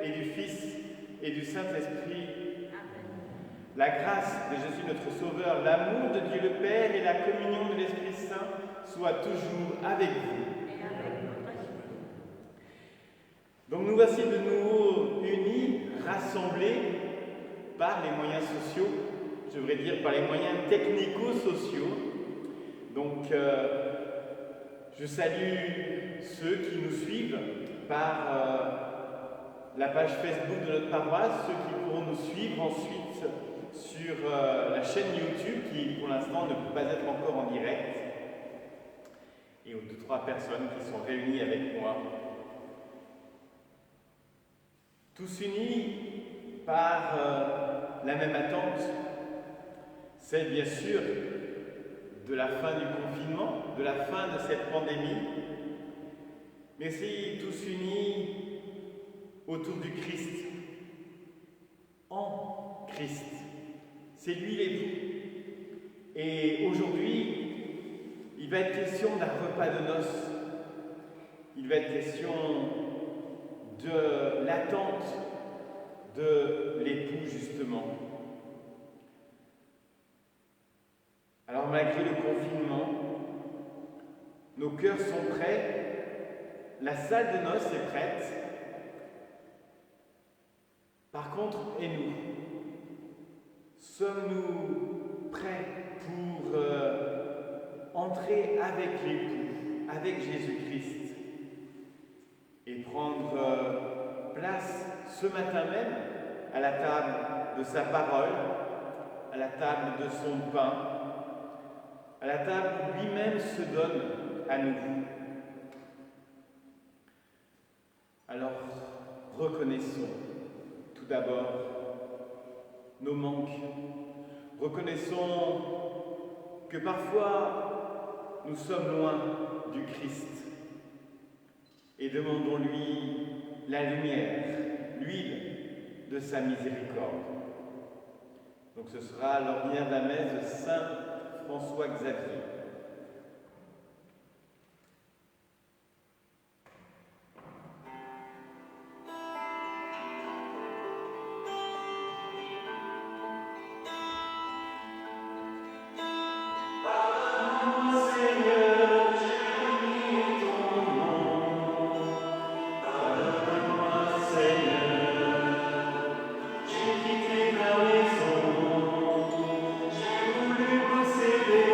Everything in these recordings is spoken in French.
et du Fils et du Saint-Esprit. La grâce de Jésus notre Sauveur, l'amour de Dieu le Père et la communion de l'Esprit Saint soient toujours avec vous. Donc nous voici de nouveau unis, rassemblés par les moyens sociaux, je devrais dire par les moyens technico-sociaux. Donc je salue ceux qui nous suivent par la page Facebook de notre paroisse, ceux qui pourront nous suivre ensuite sur la chaîne YouTube qui pour l'instant ne peut pas être encore en direct, et aux 2-3 personnes qui sont réunies avec moi. Tous unis par la même attente, celle bien sûr de la fin du confinement, de la fin de cette pandémie, mais aussi tous unis autour du Christ, en Christ. C'est lui l'époux. Et aujourd'hui, il va être question d'un repas de noces. Il va être question de l'attente de l'époux, justement. Alors, malgré le confinement, nos cœurs sont prêts, la salle de noces est prête. Par contre, et nous? Sommes-nous prêts pour entrer avec l'époux, avec Jésus-Christ, et prendre place ce matin même à la table de sa parole, à la table de son pain, à la table où lui-même se donne à nous? Alors, reconnaissons tout d'abord nos manques. Reconnaissons que parfois nous sommes loin du Christ et demandons-lui la lumière, l'huile de sa miséricorde. Donc ce sera l'ordinaire de la messe de Saint François Xavier. J'ai quitté ma maison, j'ai voulu posséder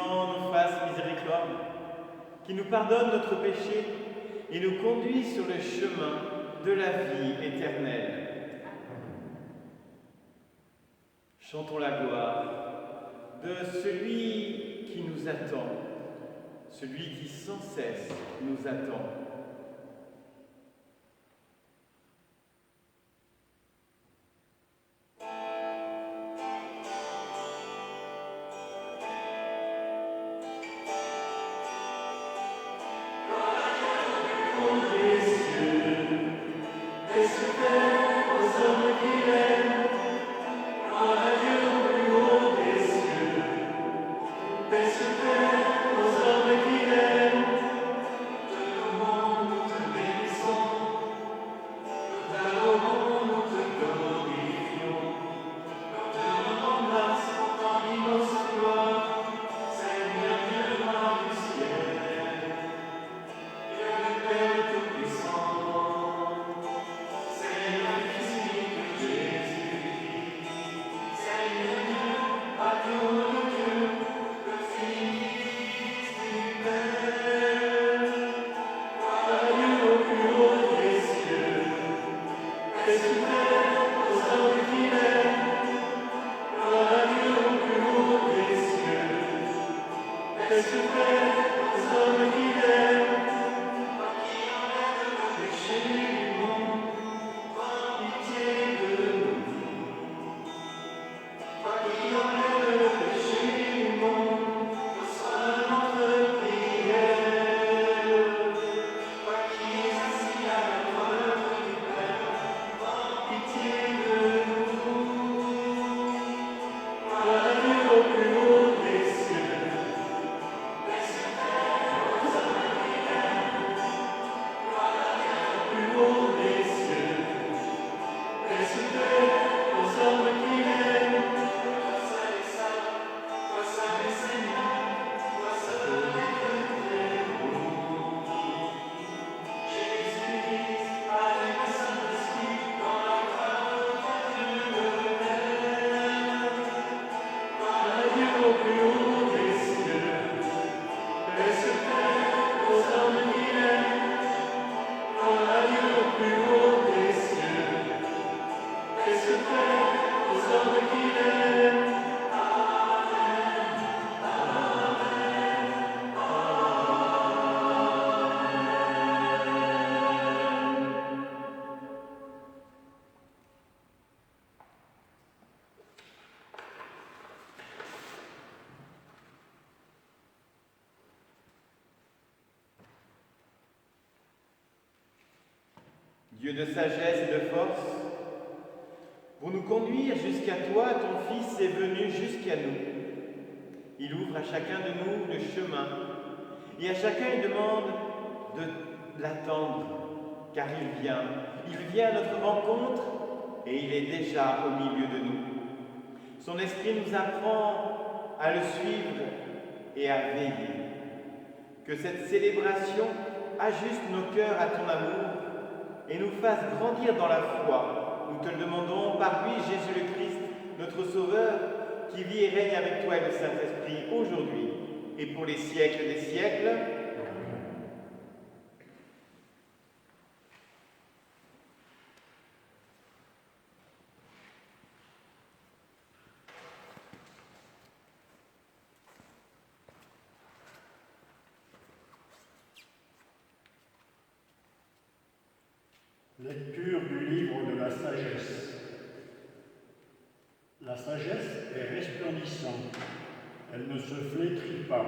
descende, nous fasse miséricorde, qui nous pardonne notre péché et nous conduit sur le chemin de la vie éternelle. Chantons la gloire de celui qui nous attend, celui qui sans cesse nous attend. Dieu de sagesse et de force, pour nous conduire jusqu'à toi, ton Fils est venu jusqu'à nous. Il ouvre à chacun de nous le chemin, et à chacun il demande de l'attendre, car il vient à notre rencontre, et il est déjà au milieu de nous. Son esprit nous apprend à le suivre et à veiller. Que cette célébration ajuste nos cœurs à ton amour, et nous fasse grandir dans la foi. Nous te le demandons par lui, Jésus le Christ, notre Sauveur, qui vit et règne avec toi et le Saint-Esprit aujourd'hui et pour les siècles des siècles. Lecture du livre de la sagesse. La sagesse est resplendissante, elle ne se flétrit pas,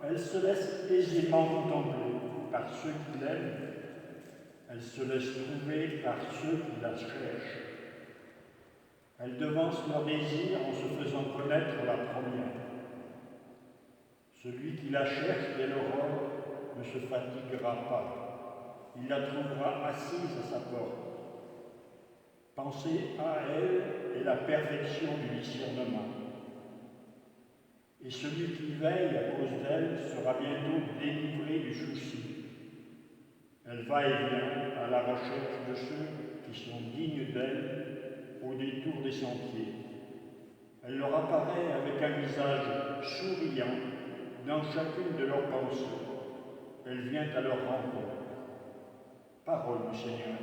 elle se laisse aisément contempler par ceux qui l'aiment, elle se laisse trouver par ceux qui la cherchent. Elle devance leur désir en se faisant connaître la première. Celui qui la cherche dès l'aurore ne se fatiguera pas. Il la trouvera assise à sa porte. Penser à elle est la perfection du discernement. Et celui qui veille à cause d'elle sera bientôt délivré du souci. Elle va et vient à la recherche de ceux qui sont dignes d'elle au détour des sentiers. Elle leur apparaît avec un visage souriant dans chacune de leurs pensées. Elle vient à leur rencontre. Parole du Seigneur.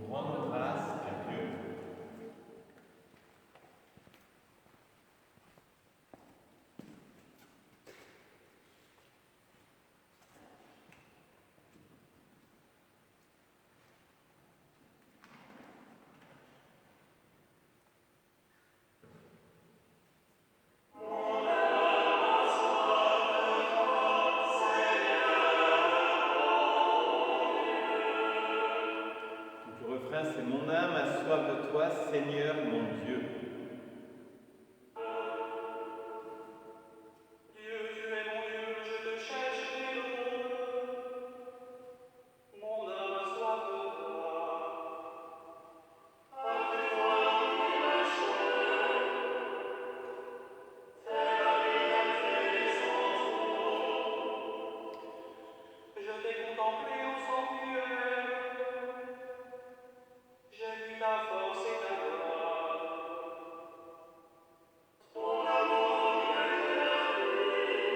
Rendre grâce à Dieu. C'est mon âme a soif de toi, Seigneur mon Dieu. Dieu, tu es mon Dieu, je te cherche et le mon âme a soif de toi. Après toi, ma chair, fais la vie, elle fait sans eau. Je t'ai contemplé au sanctuaire. J'ai vu ta force et ta gloire. Ton amour est la vie.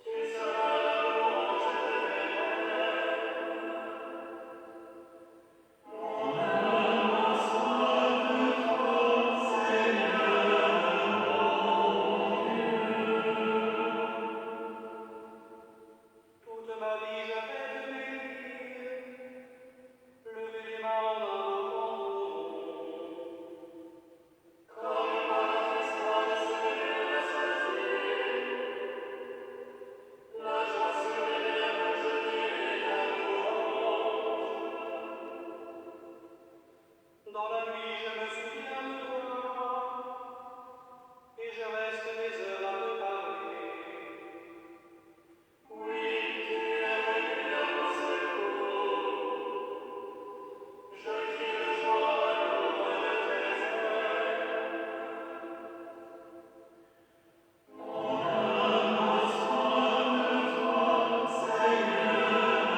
Tu seras la louange de l'éternel. Mon âme a soif de toi, Seigneur mon Dieu. Toute ma vie je vais te bénir. Levez les mains en adoration. Comme par la festin sur la soisée. La joie sur les lèvres, je dirai ta louange. Dans la nuit, je me souviens de toi. Et je reste des heures à te parler. Oui, tu es venu à mon secours. Je crie de joie à l'aube de tes ailes. Mon âme a soif de toi, Seigneur mon Dieu.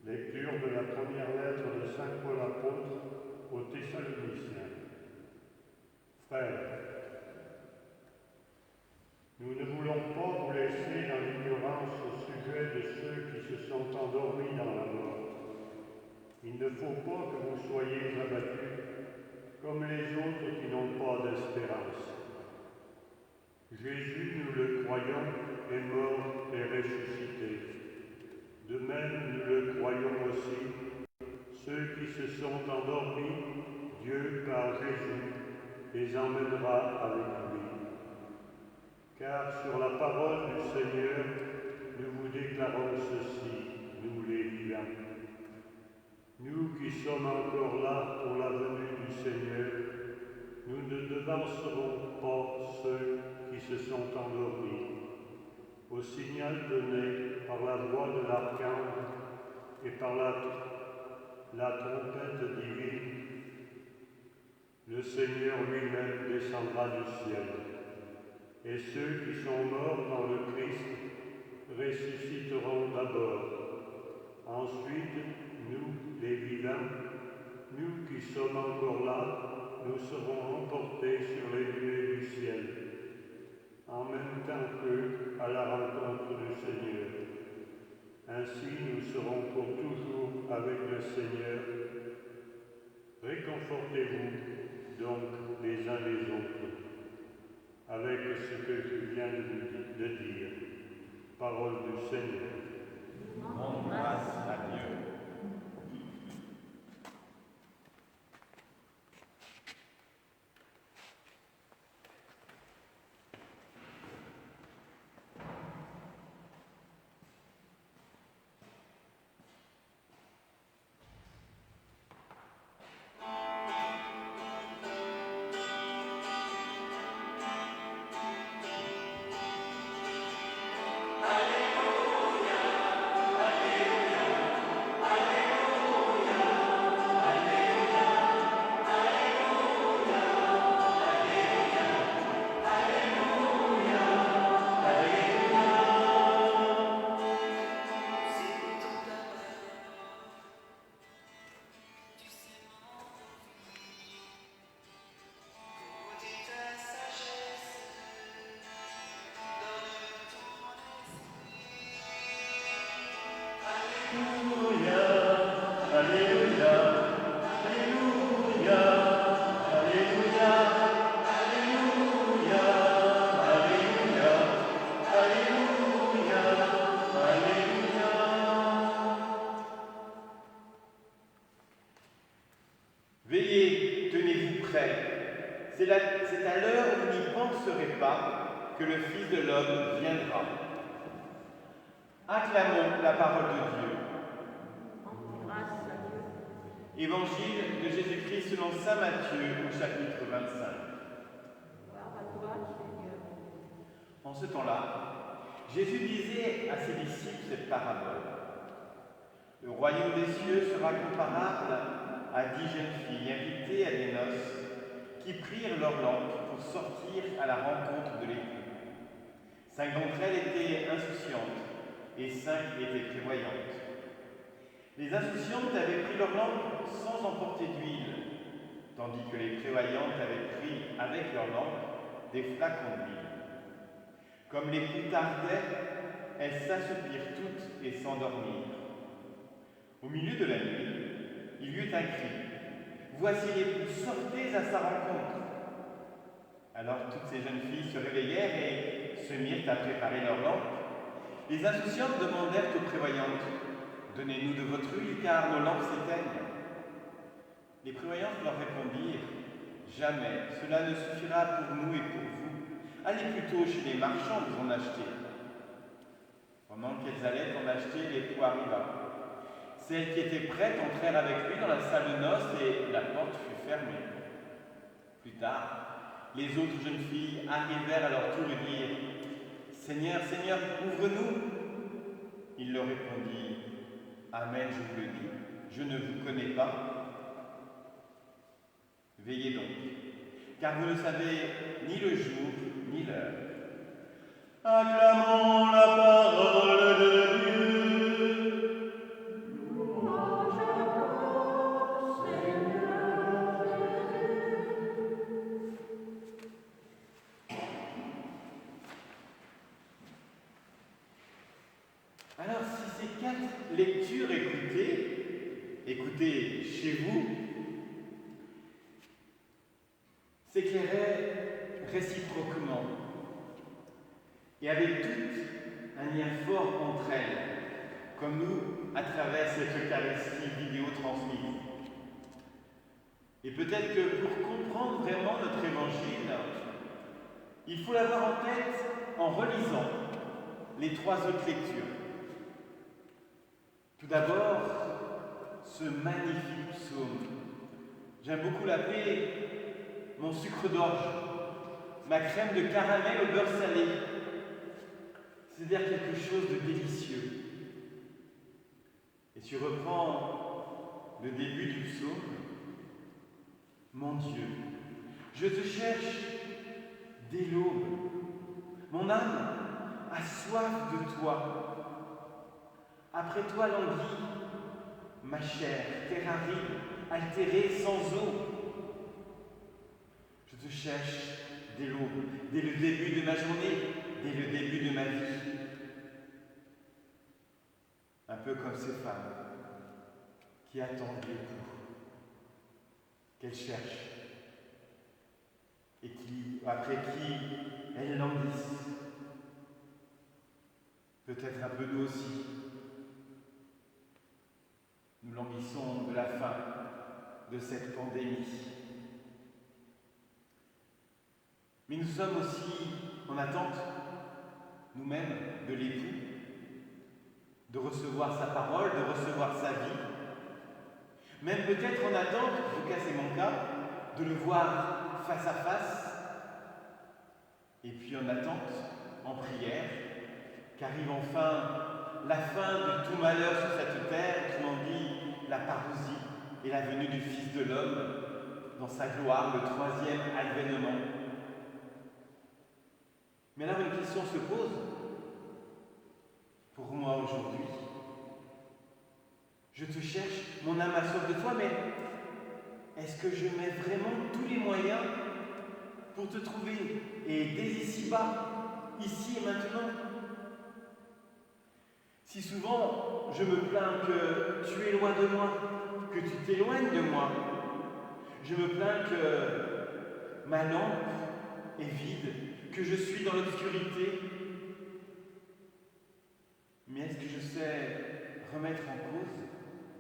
Lecture de la première lettre de Saint Paul apôtre aux Thessaloniciens. Frères, nous ne voulons pas vous laisser dans l'ignorance au sujet de ceux qui se sont endormis dans la mort. Il ne faut pas que vous soyez abattus comme les autres qui n'ont pas d'espérance. Jésus, nous le croyons, est mort et ressuscité. De même, nous le croyons aussi, ceux qui se sont endormis, Dieu, par Jésus, les emmènera avec lui. Car sur la parole du Seigneur, nous vous déclarons ceci, nous les vivants. Nous qui sommes encore là pour la venue du Seigneur, nous ne devancerons pas ceux qui se sont endormis. Au signal donné par la voix de l'archange et par la trompette divine, le Seigneur lui-même descendra du ciel. Et ceux qui sont morts dans le Christ ressusciteront d'abord. Ensuite, nous, les vivants, nous qui sommes encore là, nous serons emportés sur les nuées du ciel, en même temps qu'eux à la rencontre du Seigneur. Ainsi nous serons pour toujours avec le Seigneur. Réconfortez-vous donc les uns les autres avec ce que je viens de dire. Parole du Seigneur. Rends grâce à Dieu. que le Fils de l'homme viendra. Acclamons la parole de Dieu. Grâce à Dieu. Évangile de Jésus-Christ selon saint Matthieu au chapitre 25. Gloire à toi, Seigneur. En ce temps-là, Jésus disait à ses disciples cette parabole. Le royaume des cieux sera comparable à 10 jeunes filles invitées à des noces qui prirent leur lampe pour sortir à la rencontre de l'époux. 5 d'entre elles étaient insouciantes et 5 étaient prévoyantes. Les insouciantes avaient pris leur lampe sans emporter d'huile, tandis que les prévoyantes avaient pris avec leur lampe des flacons d'huile. Comme l'époux tardait, elles s'assoupirent toutes et s'endormirent. Au milieu de la nuit, il y eut un cri. Voici l'époux, sortez à sa rencontre. Alors toutes ces jeunes filles se réveillèrent et se mirent à préparer leur lampe. Les insouciantes demandèrent aux prévoyantes, donnez-nous de votre huile, car nos lampes s'éteignent. Les prévoyantes leur répondirent, jamais, cela ne suffira pour nous et pour vous. Allez plutôt chez les marchands vous en acheter. Pendant qu'elles allaient en acheter, l'époux arriva. Celles qui étaient prêtes entrèrent avec lui dans la salle de noces et la porte fut fermée. Plus tard, les autres jeunes filles arrivèrent à leur tour et dirent « Seigneur, Seigneur, ouvre-nous » Il leur répondit « Amen, je vous le dis, je ne vous connais pas. Veillez donc, car vous ne savez ni le jour ni l'heure. » Acclamons la parole de Dieu. Alors, si ces 4 lectures écoutées chez vous, s'éclairaient réciproquement et avaient toutes un lien fort entre elles, comme nous à travers cette Eucharistie vidéo transmise. Et peut-être que pour comprendre vraiment notre évangile, il faut l'avoir en tête en relisant les 3 autres lectures. Tout d'abord, ce magnifique psaume. J'aime beaucoup l'appeler mon sucre d'orge, ma crème de caramel au beurre salé. C'est-à-dire quelque chose de délicieux. Et tu reprends le début du psaume. Mon Dieu, je te cherche dès l'aube. Mon âme a soif de toi. Après toi languit ma chair, terre aride, altérée, sans eau. Je te cherche dès l'aube, dès le début de ma journée, dès le début de ma vie. Un peu comme ces femmes qui attendent l'époux, qu'elles cherchent, et après qui elles languissent. Peut-être un peu nous aussi. Nous languissons de la fin de cette pandémie. Mais nous sommes aussi en attente, nous-mêmes, de l'époux, de recevoir sa parole, de recevoir sa vie. Même peut-être en attente, en tout cas c'est mon cas, de le voir face à face. Et puis en attente, en prière, qu'arrive enfin la fin de tout malheur sur cette terre, autrement dit, la parousie et la venue du Fils de l'homme dans sa gloire, le 3e avènement. Mais alors une question se pose pour moi aujourd'hui. Je te cherche, mon âme a soif de toi, mais est-ce que je mets vraiment tous les moyens pour te trouver, et dès ici-bas, ici et maintenant? Si souvent je me plains que tu es loin de moi, que tu t'éloignes de moi, je me plains que ma lampe est vide, que je suis dans l'obscurité, mais est-ce que je sais remettre en cause,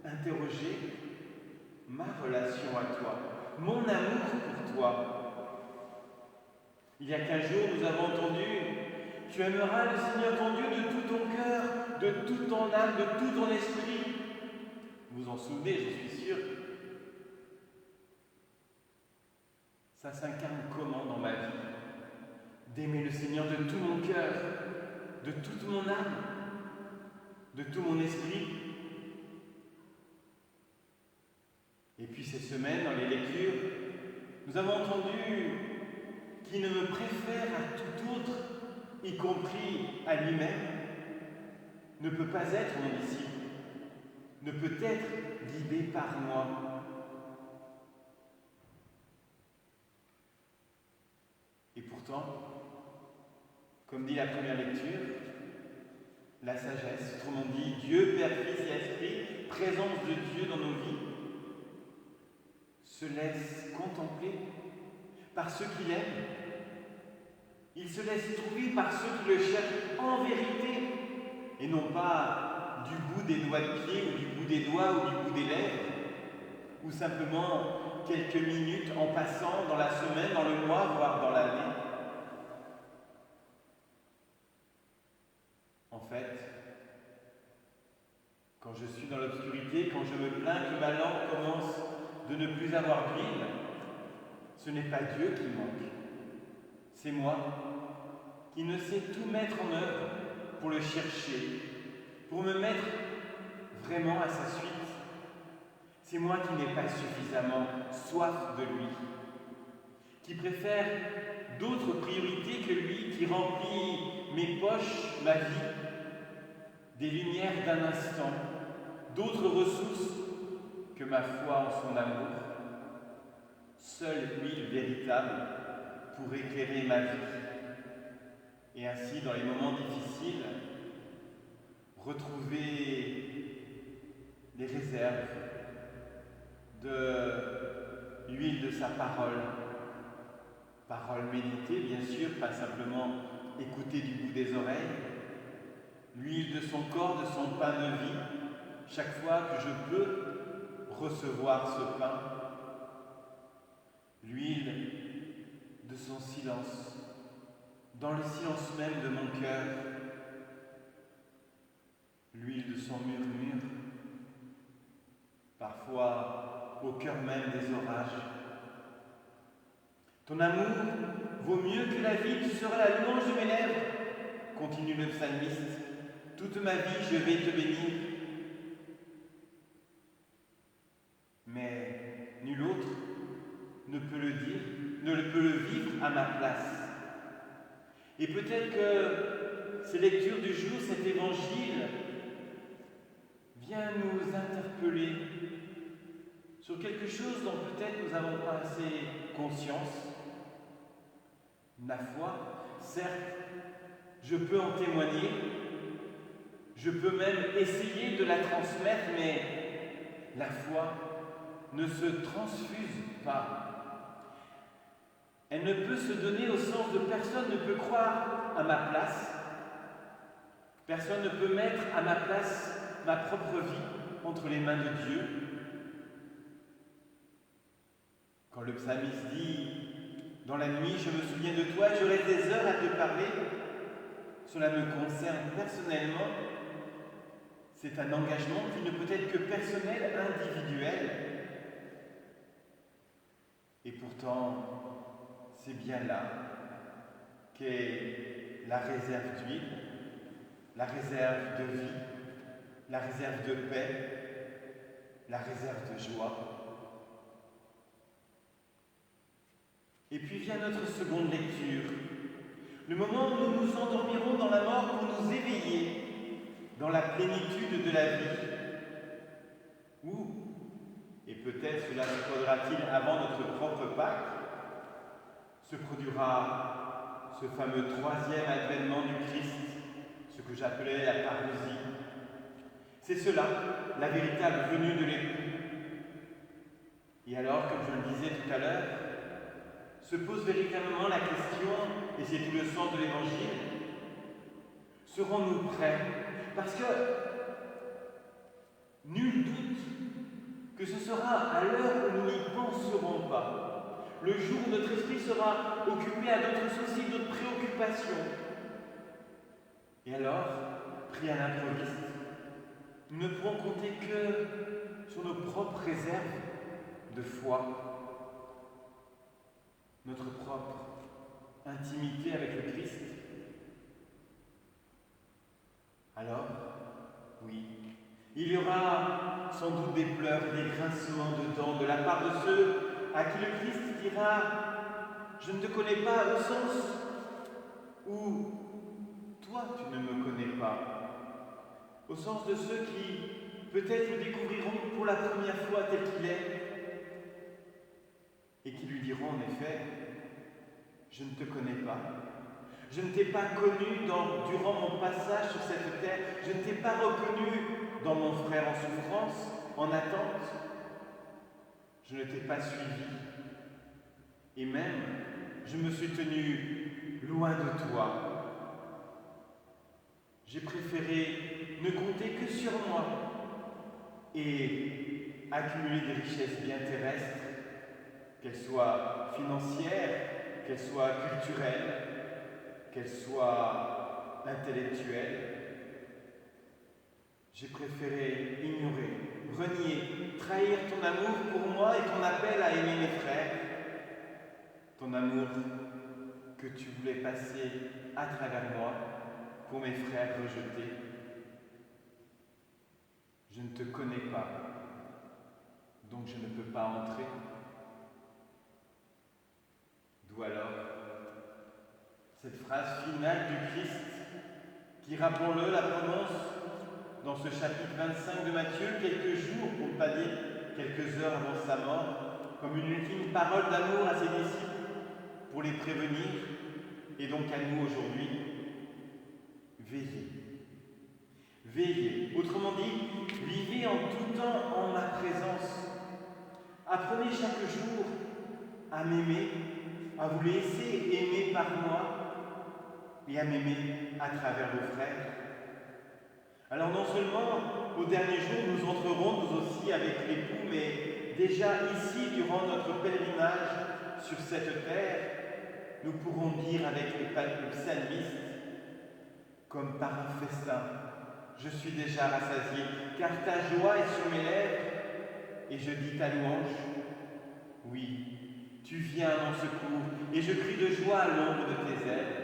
interroger ma relation à toi, mon amour pour toi? Il y a 15 jours, nous avons entendu Tu aimeras le Seigneur ton Dieu de tout ton cœur, de toute ton âme, de tout ton esprit. Vous vous en souvenez, je suis sûr. Ça s'incarne comment dans ma vie? D'aimer le Seigneur de tout mon cœur, de toute mon âme, de tout mon esprit. Et puis ces semaines, dans les lectures, nous avons entendu qu'il ne me préfère à tout autre, y compris à lui-même, ne peut pas être mon disciple, ne peut être guidé par moi. Et pourtant, comme dit la première lecture, la sagesse, autrement dit Dieu, Père, Fils et Esprit, présence de Dieu dans nos vies, se laisse contempler par ceux qui l'aiment. Il se laisse trouver par ceux qui le cherchent en vérité, et non pas du bout des doigts de pied, ou du bout des doigts, ou du bout des lèvres, ou simplement quelques minutes en passant dans la semaine, dans le mois, voire dans l'année. En fait, quand je suis dans l'obscurité, quand je me plains que ma lampe commence de ne plus avoir d'huile, ce n'est pas Dieu qui manque, c'est moi qui ne sais tout mettre en œuvre pour le chercher, pour me mettre vraiment à sa suite. C'est moi qui n'ai pas suffisamment soif de lui, qui préfère d'autres priorités que lui, qui remplit mes poches, ma vie, des lumières d'un instant, d'autres ressources que ma foi en son amour. Seule huile véritable pour éclairer ma vie. Et ainsi, dans les moments difficiles, retrouver les réserves de l'huile de sa parole. Parole méditée, bien sûr, pas simplement écoutée du bout des oreilles. L'huile de son corps, de son pain de vie, chaque fois que je peux recevoir ce pain. L'huile de son silence, dans le silence même de mon cœur, l'huile de son murmure, parfois au cœur même des orages. Ton amour vaut mieux que la vie, tu seras la louange de mes lèvres, continue le psalmiste. Toute ma vie, je vais te bénir. Mais nul autre ne peut le dire, ne peut le vivre à ma place. Et peut-être que ces lectures du jour, cet évangile, vient nous interpeller sur quelque chose dont peut-être nous n'avons pas assez conscience. La foi, certes, je peux en témoigner, je peux même essayer de la transmettre, mais la foi ne se transfuse pas. Elle ne peut se donner au sens de personne ne peut croire à ma place. Personne ne peut mettre à ma place ma propre vie entre les mains de Dieu. Quand le psalmiste dit « Dans la nuit, je me souviens de toi, j'aurai des heures à te parler », cela me concerne personnellement. C'est un engagement qui ne peut être que personnel, individuel. Et pourtant, c'est bien là qu'est la réserve d'huile, la réserve de vie, la réserve de paix, la réserve de joie. Et puis vient notre seconde lecture, le moment où nous nous endormirons dans la mort pour nous éveiller dans la plénitude de la vie. Où, et peut-être cela se produira-t-il avant notre propre Pâques, se produira ce fameux troisième avènement du Christ, ce que j'appelais la parousie. C'est cela, la véritable venue de l'époux. Et alors, comme je le disais tout à l'heure, se pose véritablement la question, et c'est tout le sens de l'Évangile, serons-nous prêts? Parce que nul doute que ce sera à l'heure où nous n'y penserons pas, le jour où notre esprit sera occupé à d'autres soucis, d'autres préoccupations, Et alors, pris à l'improviste, nous ne pourrons compter que sur nos propres réserves de foi, notre propre intimité avec le Christ. Alors, oui, il y aura sans doute des pleurs et des grincements de dents de la part de ceux à qui le Christ dira « Je ne te connais pas » au sens où « Toi, tu ne me connais pas », au sens de ceux qui peut-être le découvriront pour la première fois tel qu'il est et qui lui diront en effet « Je ne te connais pas ». Je ne t'ai pas connu durant mon passage sur cette terre. Je ne t'ai pas reconnu dans mon frère en souffrance, en attente. Je ne t'ai pas suivi. Et même, je me suis tenu loin de toi. J'ai préféré ne compter que sur moi et accumuler des richesses bien terrestres, qu'elles soient financières, qu'elles soient culturelles, qu'elle soit intellectuelle. J'ai préféré ignorer, renier, trahir ton amour pour moi et ton appel à aimer mes frères, ton amour que tu voulais passer à travers moi pour mes frères rejetés. Je ne te connais pas, donc je ne peux pas entrer. D'où alors cette phrase finale du Christ qui, rappelons-le, la prononce dans ce chapitre 25 de Matthieu, quelques jours, pour ne pas dire quelques heures avant sa mort, comme une ultime parole d'amour à ses disciples pour les prévenir, et donc à nous aujourd'hui. Veillez. Veillez. Autrement dit, vivez en tout temps en ma présence. Apprenez chaque jour à m'aimer, à vous laisser aimer par moi, et à m'aimer à travers vos frères. Alors non seulement au dernier jour nous entrerons nous aussi avec l'époux, mais déjà ici durant notre pèlerinage sur cette terre, nous pourrons dire avec le psalmiste, comme par un festin, je suis déjà rassasié, car ta joie est sur mes lèvres, et je dis ta louange. Oui, tu viens à mon secours, et je crie de joie à l'ombre de tes ailes.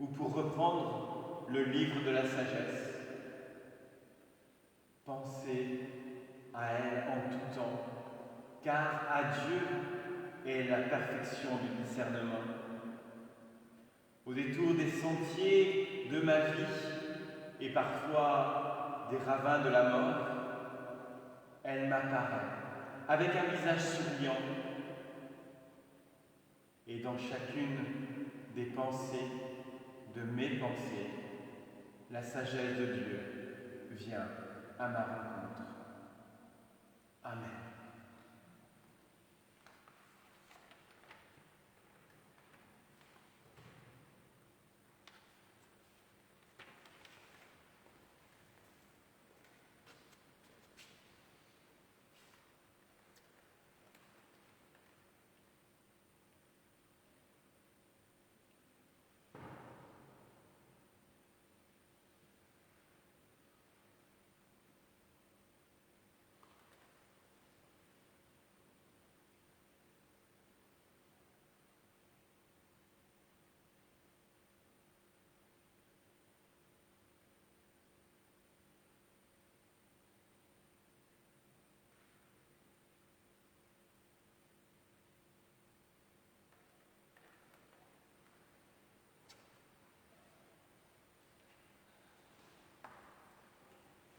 Ou pour reprendre le livre de la sagesse, pensez à elle en tout temps, car à Dieu est la perfection du discernement. Au détour des sentiers de ma vie et parfois des ravins de la mort, elle m'apparaît avec un visage souriant et dans chacune des pensées de mes pensées, la sagesse de Dieu vient à ma rencontre. Amen.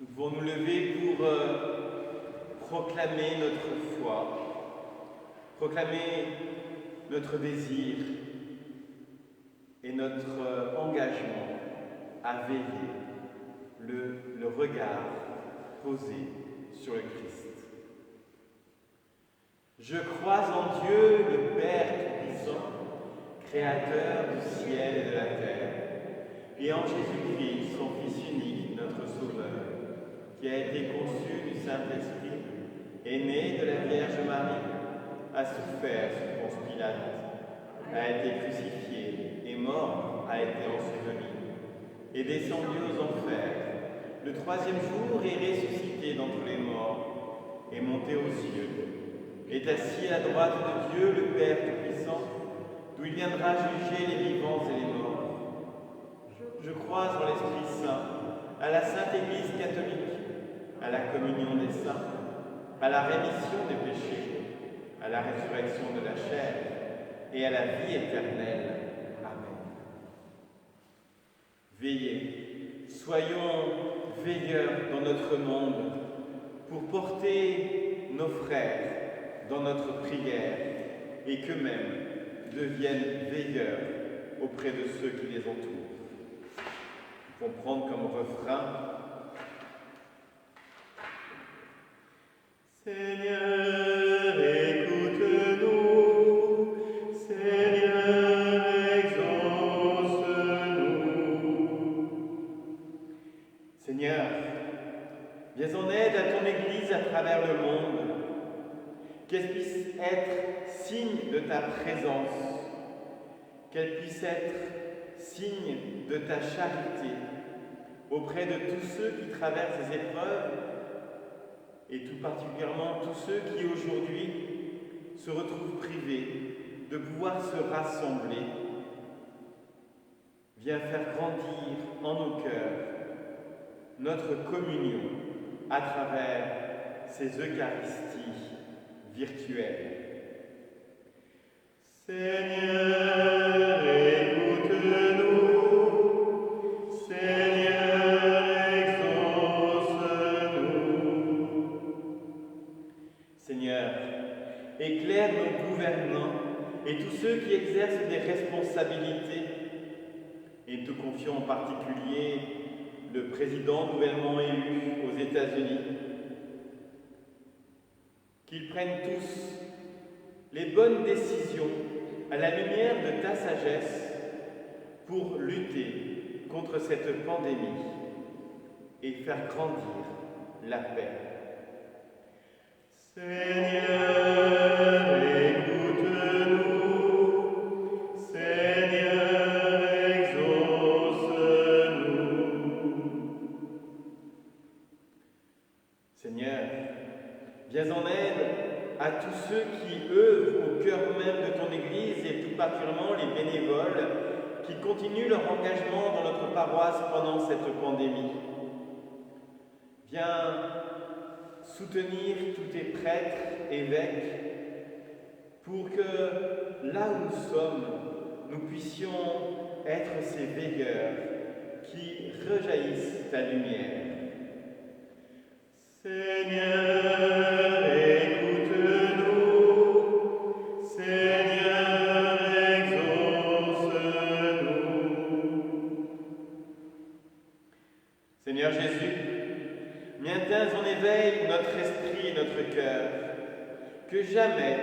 Nous pouvons nous lever pour proclamer notre foi, proclamer notre désir et notre engagement à veiller, le regard posé sur le Christ. Je crois en Dieu, le Père Tout-Puissant, Créateur du ciel et de la terre, et en Jésus-Christ, son Fils unique, notre Sauveur, qui a été conçu du Saint-Esprit, est né de la Vierge Marie, a souffert sous Ponce Pilate, a été crucifié, est mort, a été enseveli, est descendu aux enfers. Le troisième jour est ressuscité d'entre les morts, est monté aux cieux, est assis à la droite de Dieu, le Père Tout-Puissant, d'où il viendra juger les vivants et les morts. Je crois en l'Esprit Saint, à la Sainte Église catholique, à la communion des saints, à la rémission des péchés, à la résurrection de la chair et à la vie éternelle. Amen. Veillez, soyons veilleurs dans notre monde pour porter nos frères dans notre prière et qu'eux-mêmes deviennent veilleurs auprès de ceux qui les entourent. Nous pouvons prendre comme refrain Seigneur, écoute-nous, Seigneur, exauce-nous. Seigneur, viens en aide à ton Église à travers le monde, qu'elle puisse être signe de ta présence, qu'elle puisse être signe de ta charité auprès de tous ceux qui traversent ces épreuves et tout particulièrement tous ceux qui aujourd'hui se retrouvent privés de pouvoir se rassembler. Viens faire grandir en nos cœurs notre communion à travers ces Eucharisties virtuelles. Seigneur, écoute-nous, Seigneur, exauce-nous. Seigneur, éclaire nos gouvernants et tous ceux qui exercent des responsabilités, et nous te confions en particulier le président nouvellement élu aux États-Unis, qu'ils prennent tous les bonnes décisions à la lumière de ta sagesse pour lutter contre cette pandémie et faire grandir la paix. Seigneur, écoute-nous, Seigneur, exauce-nous. Seigneur, viens en aide à tous ceux qui œuvrent au cœur même de ton Église et tout particulièrement les bénévoles qui continuent leur engagement dans notre paroisse pendant cette pandémie. Viens soutenir tous tes prêtres, évêques, pour que là où nous sommes, nous puissions être ces veilleurs qui rejaillissent ta lumière. Seigneur, écoute-nous, Seigneur, exauce-nous. Seigneur Jésus, maintiens en éveil notre esprit et notre cœur, que jamais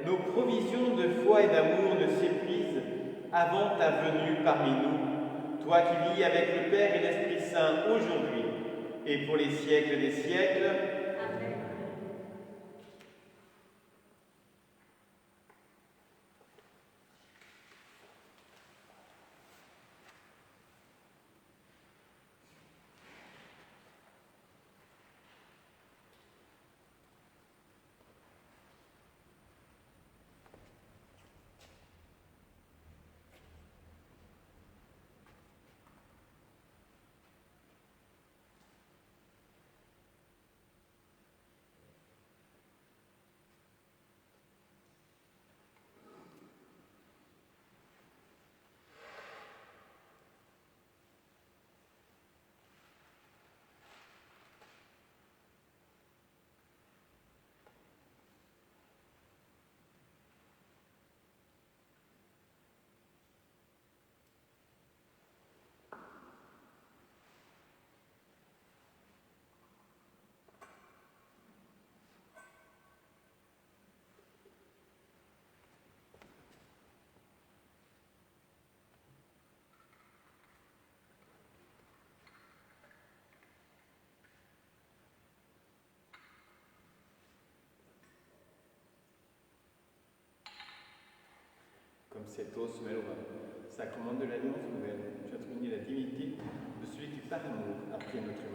nos provisions de foi et d'amour ne s'épuisent avant ta venue parmi nous, toi qui vis avec le Père et l'Esprit Saint aujourd'hui et pour les siècles des siècles. Amen. Comme cet eau se mêle au sacrement de l'Alliance nouvelle, j'attribue la divinité après notre humanité.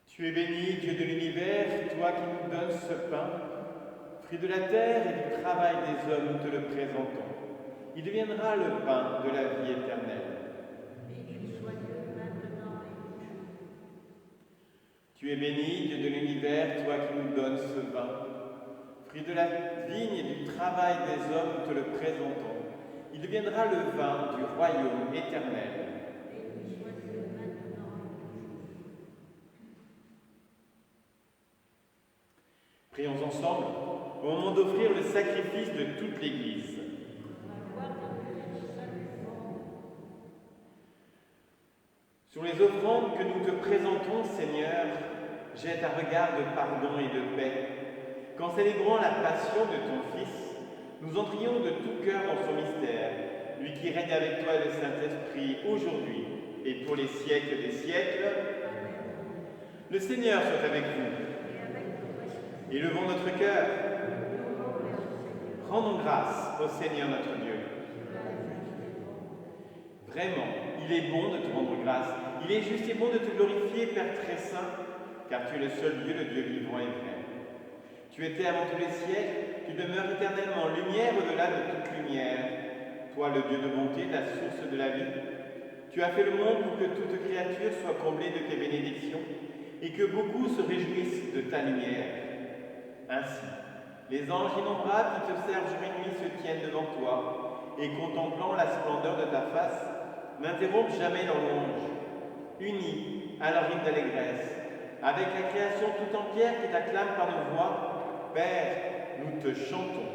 Tu es béni, Dieu de l'univers, toi qui nous donnes ce pain, fruit de la terre et du travail des hommes, nous te le présentons. Il deviendra le pain de la vie éternelle. Béni sois-tu maintenant et toujours. Tu es béni, Dieu de l'univers, toi qui nous donnes ce vin, fruit de la vigne et du travail des hommes, nous te le présentons. Il deviendra le vin du royaume éternel. Béni sois-tu maintenant et toujours. Prions ensemble au moment d'offrir le sacrifice de toute l'Église. La gloire de Dieu et le salut du monde. Sur les offrandes que nous te présentons, Seigneur, jette un regard de pardon et de paix. Qu'en célébrant la passion de ton Fils, nous entrions de tout cœur dans son mystère, lui qui règne avec toi et le Saint-Esprit aujourd'hui et pour les siècles des siècles. Le Seigneur soit avec vous. Élevons notre cœur. Rendons grâce au Seigneur notre Dieu. Vraiment, il est bon de te rendre grâce. Il est juste et bon de te glorifier, Père très saint, car tu es le seul Dieu, le Dieu vivant et vrai. Tu étais avant tous les siècles, tu demeures éternellement, lumière au-delà de toute lumière. Toi, le Dieu de bonté, la source de la vie. Tu as fait le monde pour que toute créature soit comblée de tes bénédictions et que beaucoup se réjouissent de ta lumière. Ainsi, les anges innombrables qui te servent jour et nuit se tiennent devant toi et contemplant la splendeur de ta face, n'interrompent jamais leur louange, unis à leur hymne d'allégresse, avec la création tout entière qui t'acclame par nos voix. Père, nous te chantons.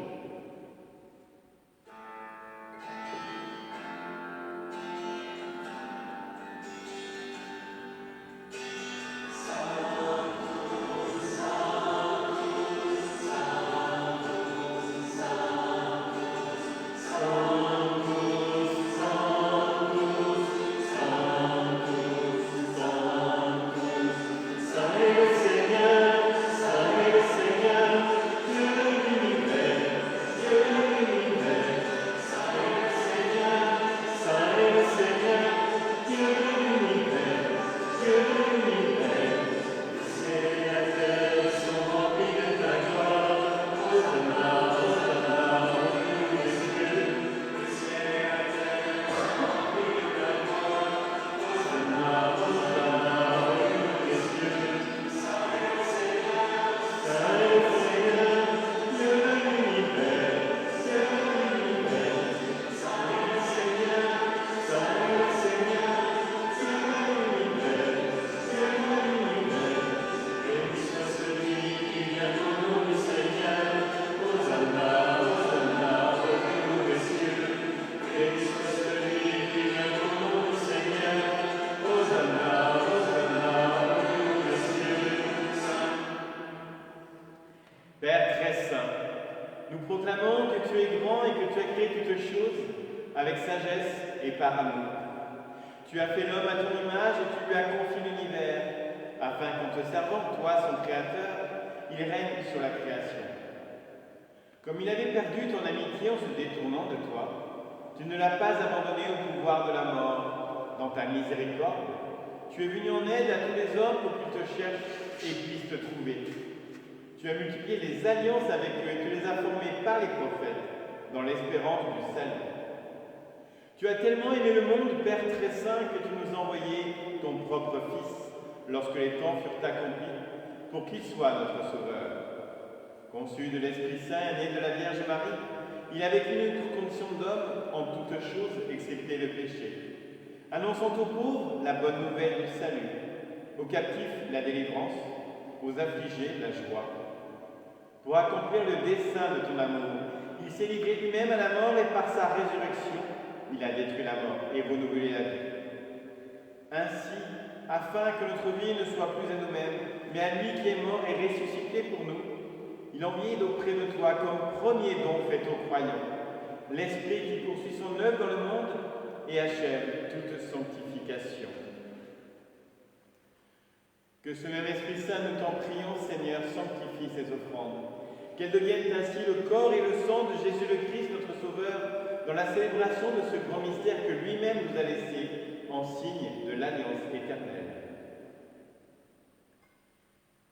Père très saint, nous proclamons que tu es grand et que tu as créé toutes choses avec sagesse et par amour. Tu as fait l'homme à ton image et tu lui as confié l'univers, afin qu'en te servant, toi, son créateur, il règne sur la création. Comme il avait perdu ton amitié en se détournant de toi, tu ne l'as pas abandonné au pouvoir de la mort. Dans ta miséricorde, tu es venu en aide à tous les hommes pour qu'ils te cherchent et puissent te trouver. Tu as multiplié les alliances avec eux et tu les as formés par les prophètes, dans l'espérance du salut. Tu as tellement aimé le monde, Père très saint, que tu nous as envoyé ton propre Fils, lorsque les temps furent accomplis, pour qu'il soit notre Sauveur. Conçu de l'Esprit Saint et né de la Vierge Marie, il a vécu une condition d'homme en toutes choses, excepté le péché. Annonçant aux pauvres la bonne nouvelle du salut, aux captifs la délivrance, aux affligés la joie. Pour accomplir le dessein de ton amour, il s'est livré lui-même à la mort et par sa résurrection, il a détruit la mort et renouvelé la vie. Ainsi, afin que notre vie ne soit plus à nous-mêmes, mais à lui qui est mort et ressuscité pour nous, il enviait d'auprès de toi comme premier don fait aux croyants, l'Esprit qui poursuit son œuvre dans le monde et achève toute sanctification. sanctification. Que ce même Esprit Saint, nous t'en prions, Seigneur, sanctifie ces offrandes, qu'elles deviennent ainsi le corps et le sang de Jésus le Christ, notre Sauveur, dans la célébration de ce grand mystère que lui-même nous a laissé en signe de l'alliance éternelle.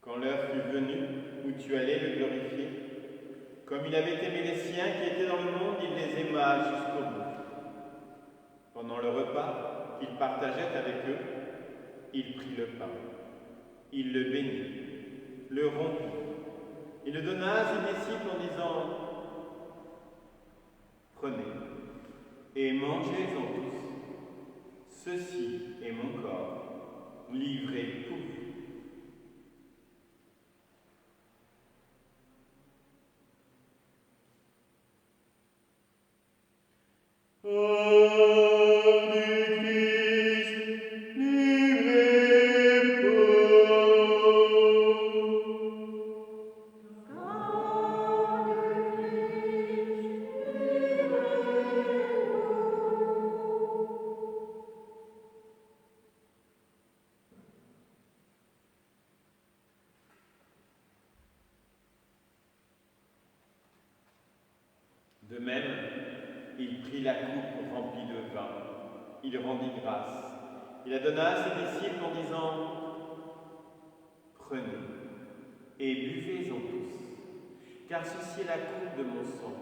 Quand l'heure fut venue où tu allais le glorifier, comme il avait aimé les siens qui étaient dans le monde, il les aima jusqu'au bout. Pendant le repas qu'il partageait avec eux, il prit le pain. Il le bénit, le rompit, et le donna à ses disciples en disant « Prenez et mangez-en tous. Ceci est mon corps, livré pour vous. » De même, il prit la coupe remplie de vin, il rendit grâce, il la donna à ses disciples en disant « Prenez et buvez-en tous, car ceci est la coupe de mon sang,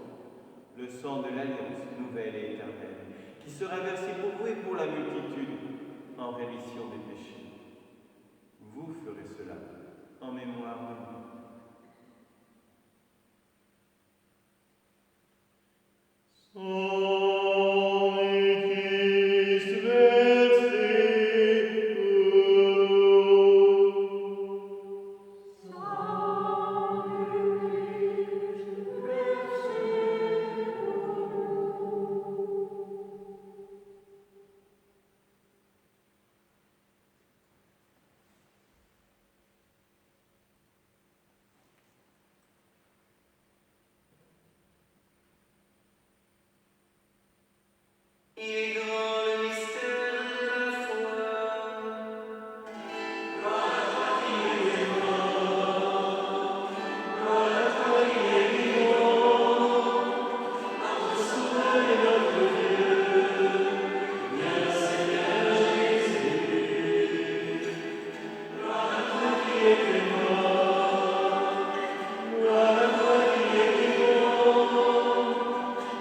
le sang de l'alliance nouvelle et éternelle, qui sera versé pour vous et pour la multitude en rémission des péchés. Vous ferez cela en mémoire de moi. » Il est grand le mystère de la foi. Gloire à toi qui es mort. Gloire à toi qui es vivant. Notre Sauveur et notre Dieu. Viens Seigneur Jésus. Gloire à toi qui es mort. Gloire à toi qui es vivant.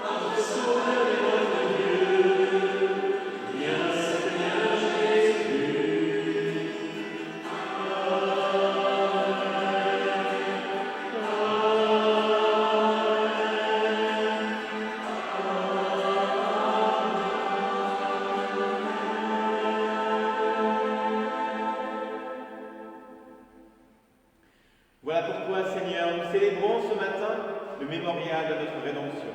Notre Sauveur et notre Dieu. Viens Seigneur Jésus. Voilà pourquoi, Seigneur, nous célébrons ce matin le mémorial de notre rédemption.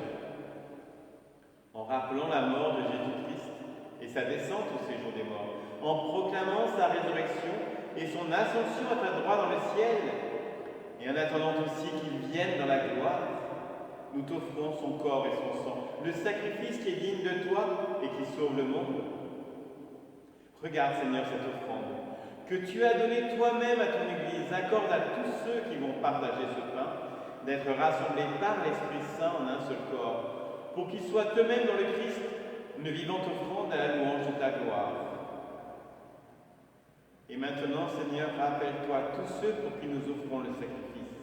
En rappelant la mort de Jésus-Christ et sa descente au séjour des morts, en proclamant sa résurrection et son ascension à ta droite dans le ciel, et en attendant aussi qu'il vienne dans la gloire, nous t'offrons son corps et son sang, le sacrifice qui est digne de toi et qui sauve le monde. Regarde, Seigneur, cette offrande que tu as donnée toi-même à ton Église. Accorde à tous ceux qui vont partager ce pain d'être rassemblés par l'Esprit Saint en un seul corps, pour qu'ils soient eux-mêmes dans le Christ, une vivante offrande à la louange de ta gloire. Et maintenant, Seigneur, rappelle-toi tous ceux pour qui nous offrons le sacrifice.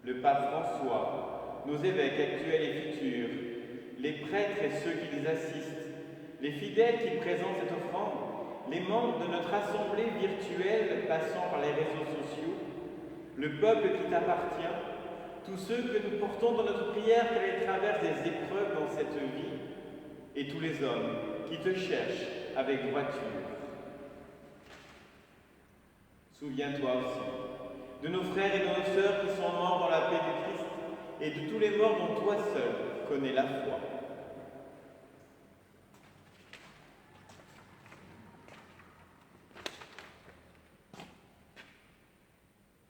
Le pape François, nos évêques actuels et futurs, les prêtres et ceux qui les assistent, les fidèles qui présentent cette offrande, les membres de notre assemblée virtuelle passant par les réseaux sociaux, le peuple qui t'appartient, tous ceux que nous portons dans notre prière car ils traversent des épreuves dans cette vie, et tous les hommes qui te cherchent avec droiture. Souviens-toi aussi de nos frères et de nos sœurs qui sont morts dans la paix du Christ et de tous les morts dont toi seul connais la foi.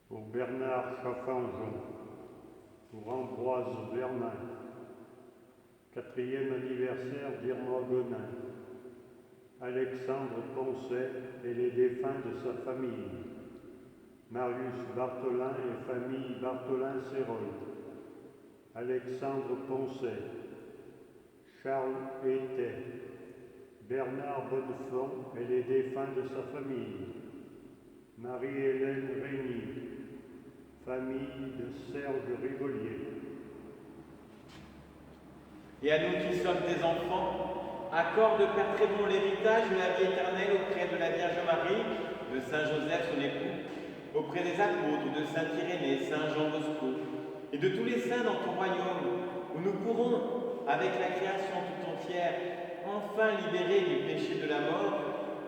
Pour Bernard Chaffanjon, pour Ambroise Vernin, 4e anniversaire d'Irma Gonin, Alexandre Poncet et les défunts de sa famille, Marius Bartholin et famille Bartholin-Séroy, Alexandre Poncet, Charles Hétet, Bernard Bonnefond et les défunts de sa famille, Marie-Hélène Régny, famille de Serge Rigolier. Et à nous qui sommes tes enfants, accorde, Père très bon, l'héritage de la vie éternelle auprès de la Vierge Marie, de Saint Joseph, son époux, auprès des apôtres, de Saint Irénée, Saint Jean Bosco, et de tous les saints dans ton royaume, où nous pourrons, avec la création tout entière, enfin libérés du péché de la mort,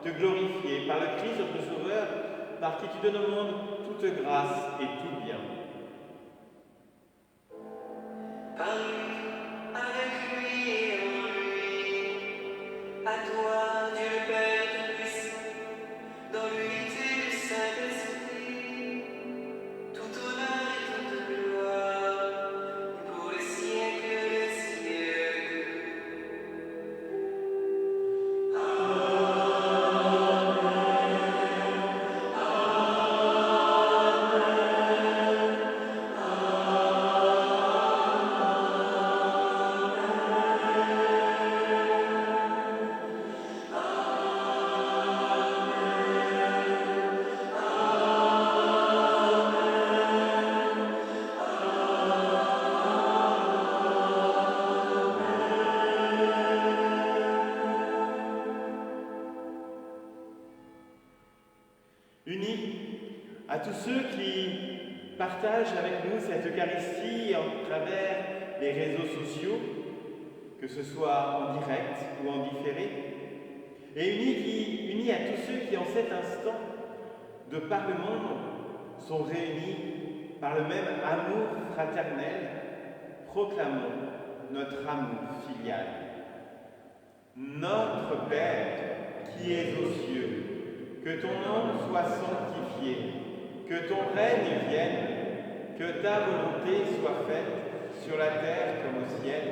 te glorifier par le Christ notre Sauveur, par qui tu donnes au monde toute grâce et tout bien. Avec lui et en lui, à toi, Dieu le Père Tout-Puissant, dans l'unité du Saint-Esprit, tout honneur et toute gloire, pour les siècles des siècles. Unis à tous ceux qui partagent avec nous cette Eucharistie à travers les réseaux sociaux, que ce soit en direct ou en différé, et unis à tous ceux qui en cet instant, de par le monde, sont réunis par le même amour fraternel, proclamons notre amour filial. Notre Père qui es aux cieux, que ton nom soit sanctifié, que ton règne vienne, que ta volonté soit faite sur la terre comme au ciel.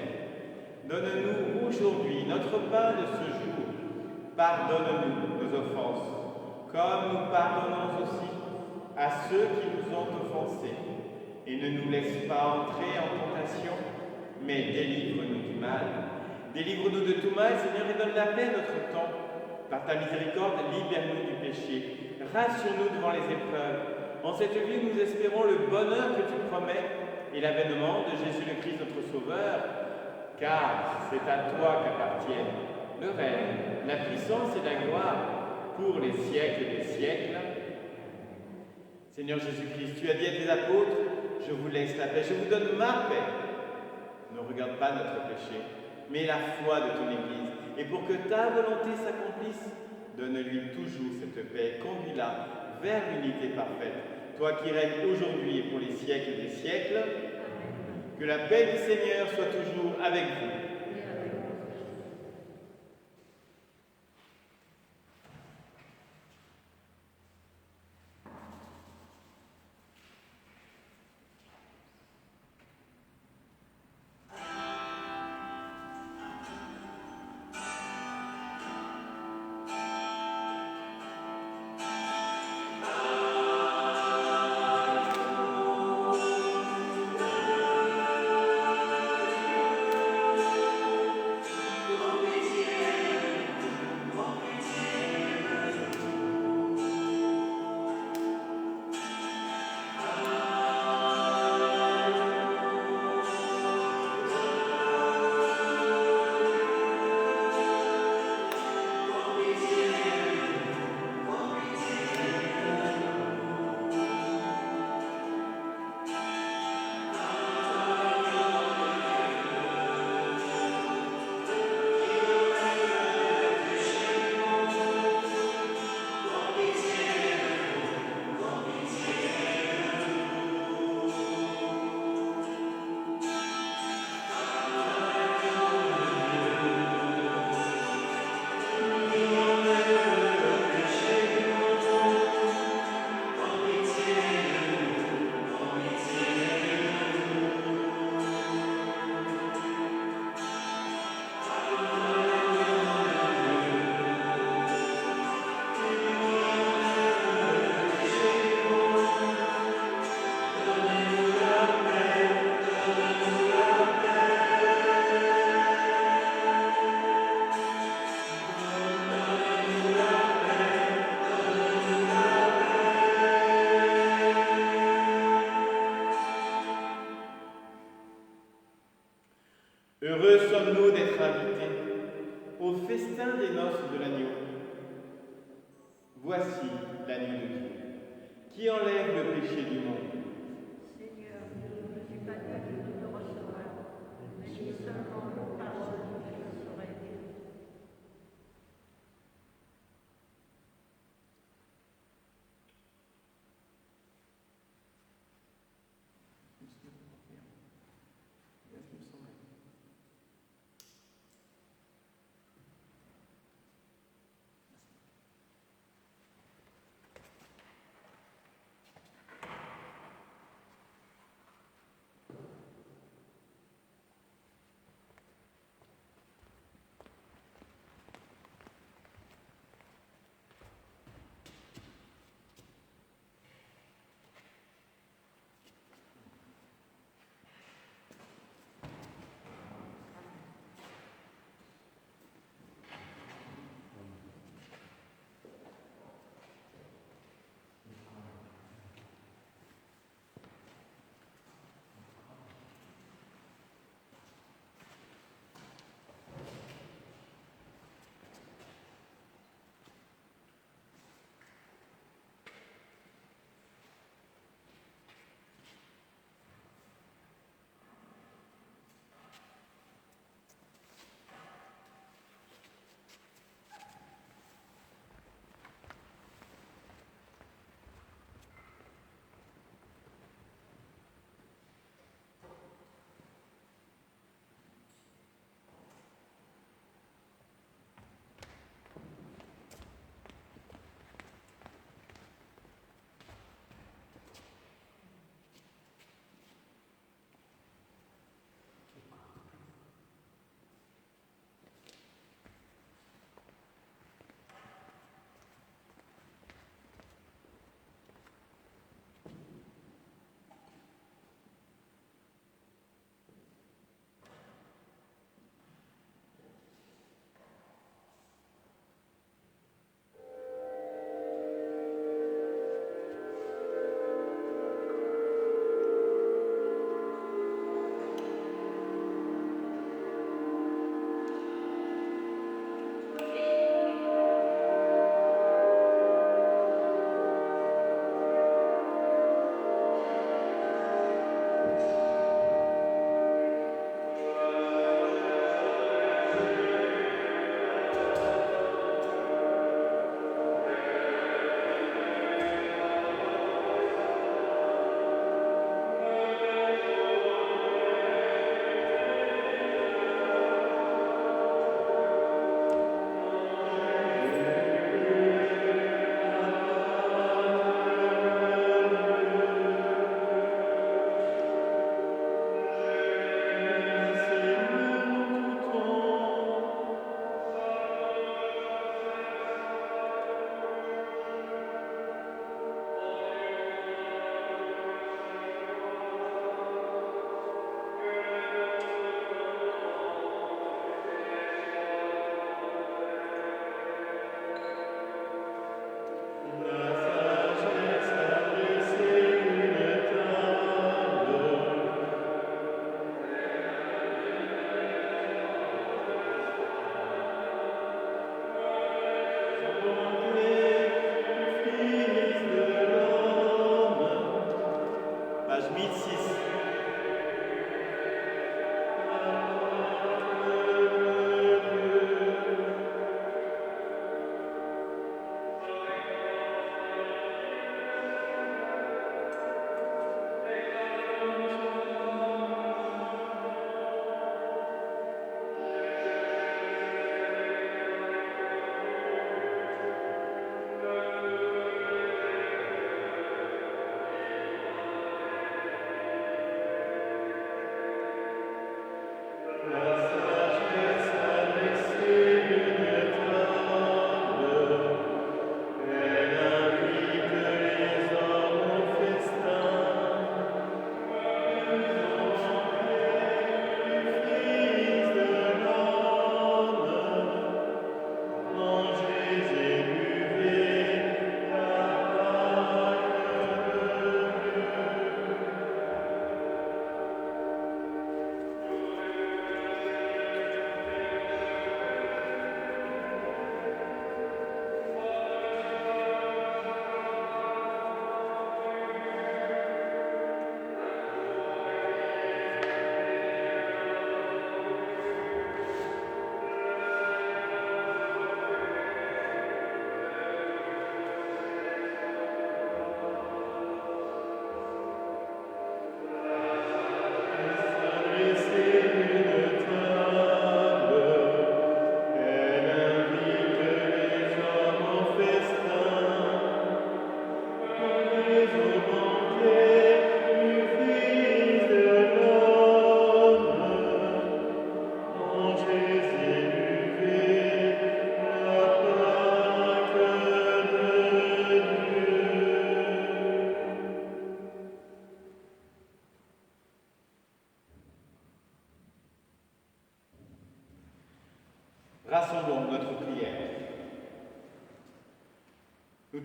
Donne-nous aujourd'hui notre pain de ce jour. Pardonne-nous nos offenses, comme nous pardonnons aussi à ceux qui nous ont offensés. Et ne nous laisse pas entrer en tentation, mais délivre-nous du mal. Délivre-nous de tout mal, Seigneur, et donne la paix à notre temps. Par ta miséricorde, libère-nous du péché. Rassure-nous devant les épreuves. En cette vie, nous espérons le bonheur que tu promets et l'avènement de Jésus le Christ, notre Sauveur. Car c'est à toi qu'appartiennent le règne, la puissance et la gloire pour les siècles des siècles. Seigneur Jésus-Christ, tu as dit à tes apôtres, je vous laisse la paix, je vous donne ma paix. Ne regarde pas notre péché, mais la foi de ton Église. Et pour que ta volonté s'accomplisse, donne-lui toujours cette paix, conduis-la vers l'unité parfaite. Toi qui règnes aujourd'hui et pour les siècles des siècles, que la paix du Seigneur soit toujours avec vous. noces de l'agneau. Voici l'agneau de Dieu, qui enlève le péché du monde. Seigneur, je ne suis pas digne de te recevoir, mais dis seulement une parole et je serai guéri.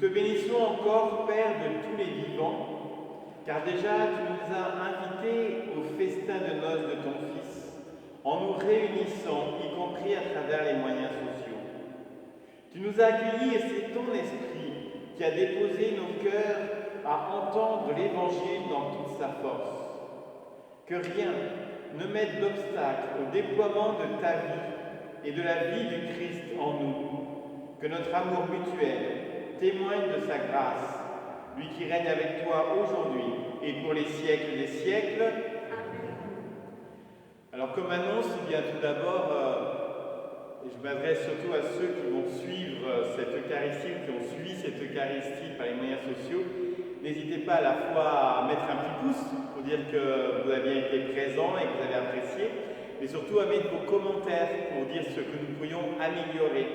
te bénissons encore, Père de tous les vivants, car déjà tu nous as invités au festin de noces de ton Fils, en nous réunissant, y compris à travers les moyens sociaux. Tu nous as accueillis et c'est ton esprit qui a déposé nos cœurs à entendre l'Évangile dans toute sa force. Que rien ne mette d'obstacle au déploiement de ta vie et de la vie du Christ en nous. Que notre amour mutuel témoigne de sa grâce, lui qui règne avec toi aujourd'hui et pour les siècles des siècles. Alors comme annonce, eh bien tout d'abord, je m'adresse surtout à ceux qui vont suivre cette Eucharistie, qui ont suivi cette Eucharistie par les moyens sociaux. N'hésitez pas à la fois à mettre un petit pouce pour dire que vous avez été présents et que vous avez apprécié, mais surtout à mettre vos commentaires pour dire ce que nous pourrions améliorer.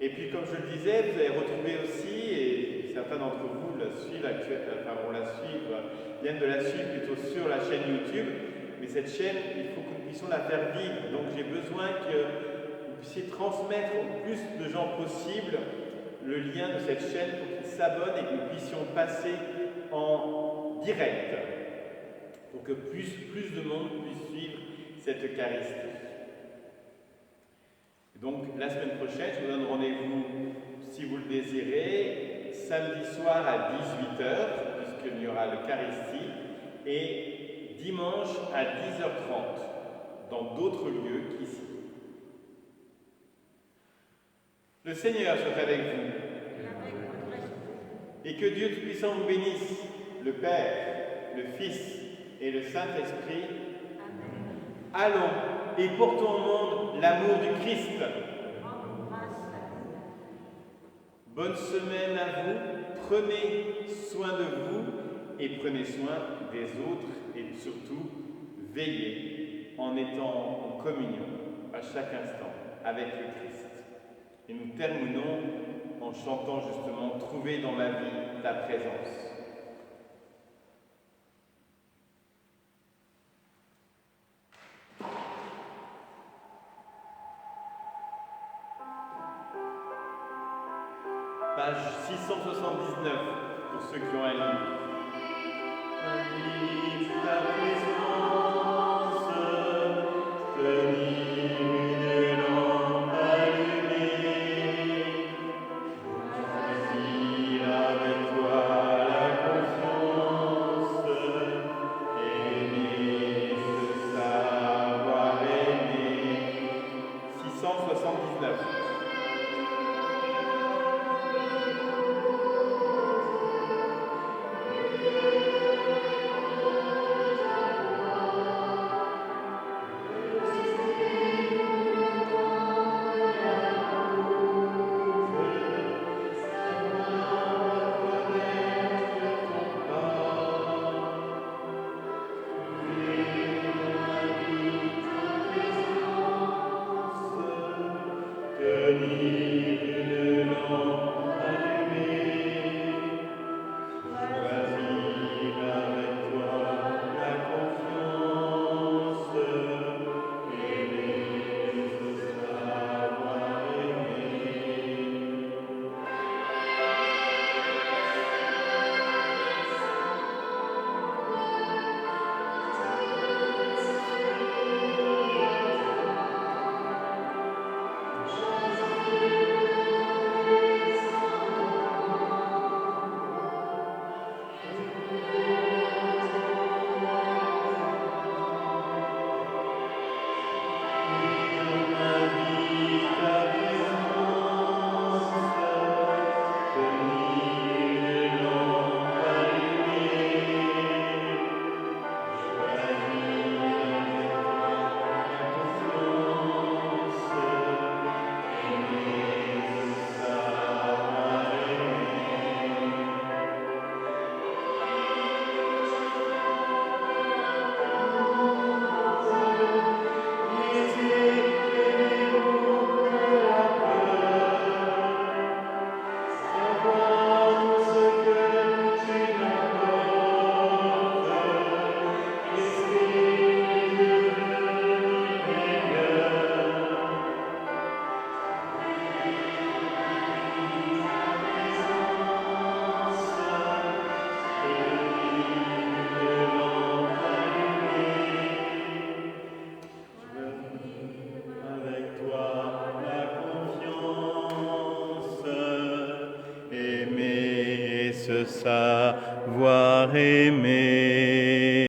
Et puis comme je le disais, vous allez retrouver aussi, et certains d'entre vous la suivent viennent de la suivre plutôt sur la chaîne YouTube, mais cette chaîne, il faut que nous puissions la faire vivre. Donc j'ai besoin que vous puissiez transmettre au plus de gens possible le lien de cette chaîne pour qu'ils s'abonnent et que nous puissions passer en direct pour que plus de monde puisse suivre cette Eucharistie. Donc la semaine prochaine, je vous donne rendez-vous, si vous le désirez, samedi soir à 18h, puisqu'il y aura l'Eucharistie, et dimanche à 10h30, dans d'autres lieux qu'ici. Le Seigneur soit avec vous. Et que Dieu Tout-Puissant vous bénisse, le Père, le Fils et le Saint-Esprit. Allons et portons au monde l'amour du Christ. Bonne semaine à vous. Prenez soin de vous et prenez soin des autres et surtout veillez en étant en communion à chaque instant avec le Christ. Et nous terminons en chantant justement « Trouver dans ma vie ta présence ». Page 679, pour ceux qui ont un livre. Ta présence, tenir une lampe allumée, choisir avec toi la confiance, aimer se savoir aimer. 679. aimé.